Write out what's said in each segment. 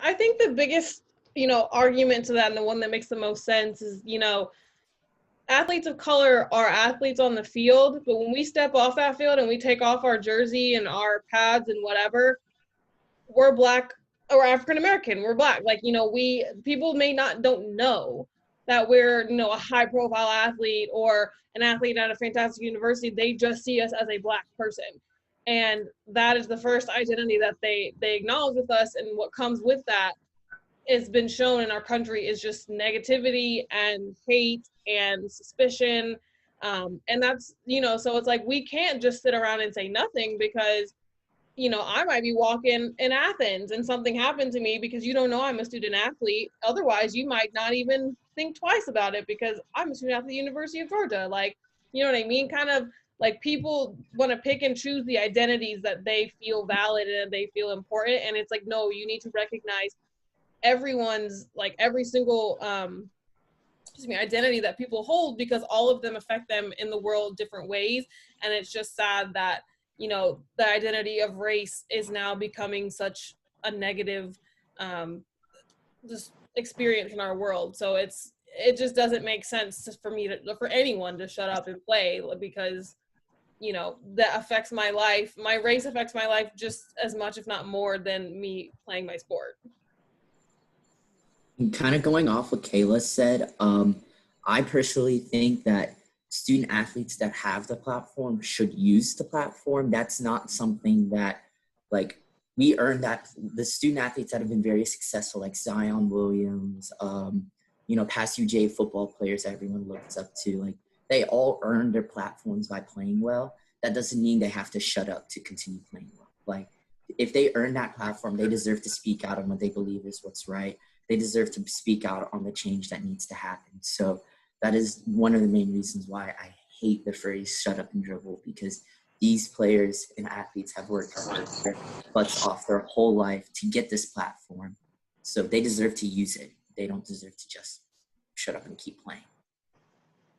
I think the biggest, argument to that, and the one that makes the most sense is, athletes of color are athletes on the field, but when we step off that field and we take off our jersey and our pads and whatever, we're Black or African American, we're Black. Like, people don't know that we're, a high profile athlete or an athlete at a fantastic university. They just see us as a Black person. And that is the first identity that they acknowledge with us. And what comes with that has been shown in our country is just negativity and hate and suspicion. And that's, so it's like, we can't just sit around and say nothing because, I might be walking in Athens and something happened to me because you don't know I'm a student athlete. Otherwise, you might not even think twice about it because I'm a student athlete at the University of Georgia. Like, you know what I mean? Kind of like people want to pick and choose the identities that they feel valid and they feel important. And it's like, no, you need to recognize everyone's, like every single identity that people hold, because all of them affect them in the world different ways. And it's just sad that, the identity of race is now becoming such a negative just experience in our world. So it just doesn't make sense for anyone to shut up and play, because that affects my life. My race affects my life just as much, if not more, than me playing my sport. And kind of going off what Kayla said, I personally think that student athletes that have the platform should use the platform. That's not something that, like, we earn. That the student athletes that have been very successful, like Zion Williams, past UGA football players that everyone looks up to, like, they all earn their platforms by playing well. That doesn't mean they have to shut up to continue playing well. Like, if they earn that platform, they deserve to speak out on what they believe is what's right. They deserve to speak out on the change that needs to happen. So that is one of the main reasons why I hate the phrase shut up and dribble, because these players and athletes have worked their butts off their whole life to get this platform. So they deserve to use it. They don't deserve to just shut up and keep playing.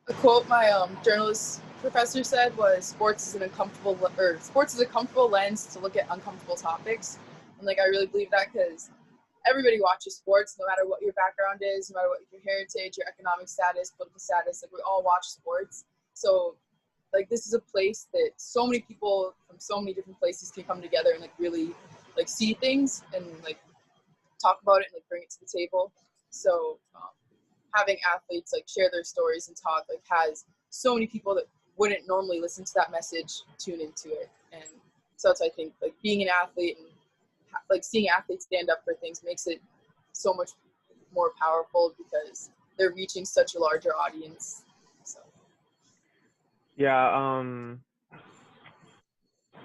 A quote my journalist professor said was, sports is a comfortable lens to look at uncomfortable topics. And I really believe that, because everybody watches sports, no matter what your background is, no matter what your heritage, your economic status, political status. We all watch sports. So this is a place that so many people from so many different places can come together and really see things and talk about it and bring it to the table. So having athletes share their stories and talk has so many people that wouldn't normally listen to that message tune into it. And so that's, I think, being an athlete and seeing athletes stand up for things makes it so much more powerful, because they're reaching such a larger audience. So yeah,